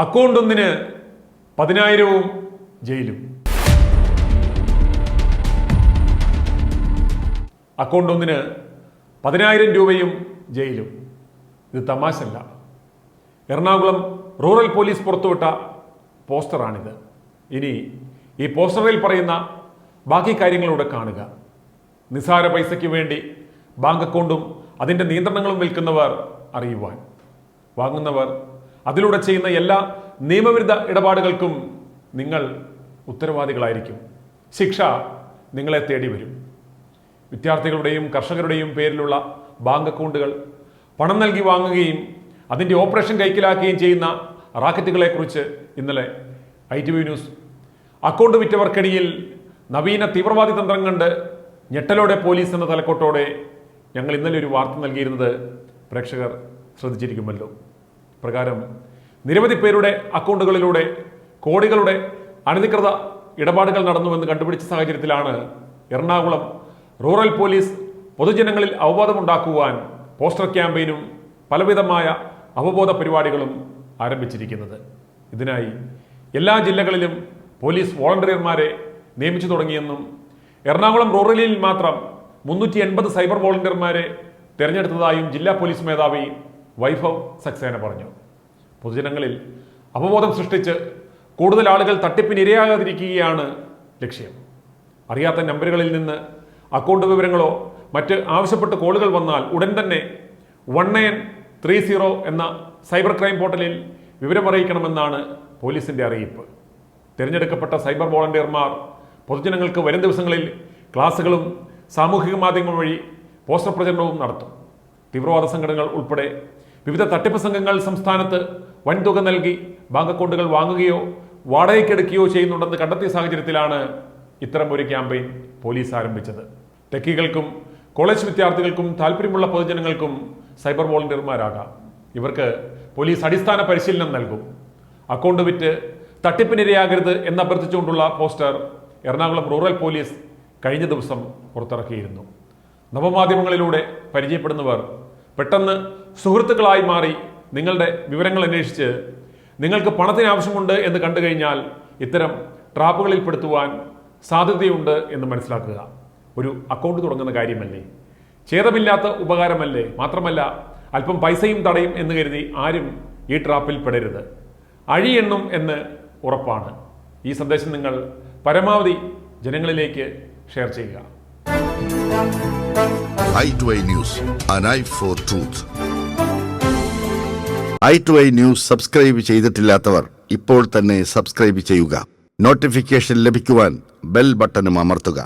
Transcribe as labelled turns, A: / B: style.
A: Account ഒന്നിന് 10,000 ജയിലും. Account ഒന്നിന് 10,000 രൂപയും ജയിലും. ഇത് തമാശല്ല. എറണാകുളം റൂറൽ പോലീസ് പുറത്തുവിട്ട പോസ്റ്ററാണിത്. ഇനി ഈ പോസ്റ്ററിൽ പറയുന്ന ബാക്കി കാര്യങ്ങളൂടെ കാണുക. നിസ്സാര പൈസയ്ക്ക് വേണ്ടി ബാങ്ക് അക്കൗണ്ടും അതിൻ്റെ നിയന്ത്രണങ്ങളും വിൽക്കുന്നവർ അറിയുവാൻ, വാങ്ങുന്നവർ അതിലൂടെ ചെയ്യുന്ന എല്ലാ നിയമവിരുദ്ധ ഇടപാടുകൾക്കും നിങ്ങൾ ഉത്തരവാദികളായിരിക്കും. ശിക്ഷ നിങ്ങളെ തേടി വരും. വിദ്യാർത്ഥികളുടെയും കർഷകരുടെയും പേരിലുള്ള ബാങ്ക് അക്കൗണ്ടുകൾ പണം നൽകി വാങ്ങുകയും അതിൻ്റെ ഓപ്പറേഷൻ കൈക്കലാക്കുകയും ചെയ്യുന്ന റാക്കറ്റുകളെക്കുറിച്ച് ഇന്നലെ ITV ന്യൂസ് അക്കൗണ്ട് വിറ്റവർക്കടിയിൽ നവീന തീവ്രവാദി തന്ത്രം കണ്ട് ഞെട്ടലോടെ പോലീസ് എന്ന തലക്കെട്ടോടെ ഞങ്ങൾ ഇന്നലെ ഒരു വാർത്ത നൽകിയിരുന്നത് പ്രേക്ഷകർ ശ്രദ്ധിച്ചിരിക്കുമല്ലോ. പ്രകാരം നിരവധി പേരുടെ അക്കൗണ്ടുകളിലൂടെ കോടികളുടെ അനധികൃത ഇടപാടുകൾ നടന്നുവെന്ന് കണ്ടുപിടിച്ച സാഹചര്യത്തിലാണ് എറണാകുളം റൂറൽ പോലീസ് പൊതുജനങ്ങളിൽ അവബോധമുണ്ടാക്കുവാൻ പോസ്റ്റർ ക്യാമ്പയിനും പലവിധമായ അവബോധ പരിപാടികളും ആരംഭിച്ചിരിക്കുന്നത്. ഇതിനായി എല്ലാ ജില്ലകളിലും പോലീസ് വോളണ്ടിയർമാരെ നിയമിച്ചു തുടങ്ങിയെന്നും എറണാകുളം റൂറലിൽ മാത്രം 380 സൈബർ വോളണ്ടിയർമാരെ തിരഞ്ഞെടുത്തതായും ജില്ലാ പോലീസ് മേധാവി വൈഭവ് സക്സേന പറഞ്ഞു. പൊതുജനങ്ങളിൽ അവബോധം സൃഷ്ടിച്ച് കൂടുതൽ ആളുകൾ തട്ടിപ്പിനിരയാകാതിരിക്കുകയാണ് ലക്ഷ്യം. അറിയാത്ത നമ്പറുകളിൽ നിന്ന് അക്കൗണ്ട് വിവരങ്ങളോ മറ്റ് ആവശ്യപ്പെട്ട് കോളുകൾ വന്നാൽ ഉടൻ തന്നെ 1930 എന്ന സൈബർ ക്രൈം പോർട്ടലിൽ വിവരമറിയിക്കണമെന്നാണ് പോലീസിന്റെ അറിയിപ്പ്. തിരഞ്ഞെടുക്കപ്പെട്ട സൈബർ വോളണ്ടിയർമാർ പൊതുജനങ്ങൾക്ക് വരും ദിവസങ്ങളിൽ ക്ലാസുകളും സാമൂഹിക മാധ്യമങ്ങൾ വഴി പോസ്റ്റർ പ്രചരണവും നടത്തും. തീവ്രവാദ സംഘടനകൾ ഉൾപ്പെടെ വിവിധ തട്ടിപ്പ് സംഘങ്ങൾ സംസ്ഥാനത്ത് വൻതുക നൽകി ബാങ്ക് അക്കൗണ്ടുകൾ വാങ്ങുകയോ വാടകയ്ക്കെടുക്കുകയോ ചെയ്യുന്നുണ്ടെന്ന് കണ്ടെത്തിയ സാഹചര്യത്തിലാണ് ഇത്തരം ഒരു ക്യാമ്പയിൻ പോലീസ് ആരംഭിച്ചത്. ടെക്കികൾക്കും കോളേജ് വിദ്യാർത്ഥികൾക്കും താല്പര്യമുള്ള പൊതുജനങ്ങൾക്കും സൈബർ വോളണ്ടിയർമാരാകാം. ഇവർക്ക് പോലീസ് അടിസ്ഥാന പരിശീലനം നൽകും. അക്കൗണ്ട് വിറ്റ് തട്ടിപ്പിനിരയാകരുത് എന്നഭ്യർത്ഥിച്ചുകൊണ്ടുള്ള പോസ്റ്റർ എറണാകുളം റൂറൽ പോലീസ് കഴിഞ്ഞ ദിവസം പുറത്തിറക്കിയിരുന്നു. നവമാധ്യമങ്ങളിലൂടെ പരിചയപ്പെടുന്നവർ പെട്ടെന്ന് സുഹൃത്തുക്കളായി മാറി നിങ്ങളുടെ വിവരങ്ങൾ അന്വേഷിച്ച് നിങ്ങൾക്ക് പണത്തിന് ആവശ്യമുണ്ട് എന്ന് കണ്ടു കഴിഞ്ഞാൽ ഇത്തരം ട്രാപ്പുകളിൽ പെടുത്തുവാൻ സാധ്യതയുണ്ട് എന്ന് മനസ്സിലാക്കുക. ഒരു അക്കൗണ്ട് തുടങ്ങുന്ന കാര്യമല്ലേ, ഛേദമില്ലാത്ത ഉപകാരമല്ലേ. മാത്രമല്ല അല്പം പൈസയും തടയും എന്ന് കരുതി ആരും ഈ ട്രാപ്പിൽ പെടരുത്. അഴിയെണ്ണും എന്ന് ഉറപ്പാണ്. ഈ സന്ദേശം നിങ്ങൾ പരമാവധി ജനങ്ങളിലേക്ക് ഷെയർ ചെയ്യുക.
B: i2i News, an eye for truth. i2i News subscribe ചെയ്തിട്ടില്ലാത്തവർ ഇപ്പോൾ തന്നെ സബ്സ്ക്രൈബ് ചെയ്യുക. നോട്ടിഫിക്കേഷൻ ലഭിക്കുവാൻ ബെൽ ബട്ടണും അമർത്തുക.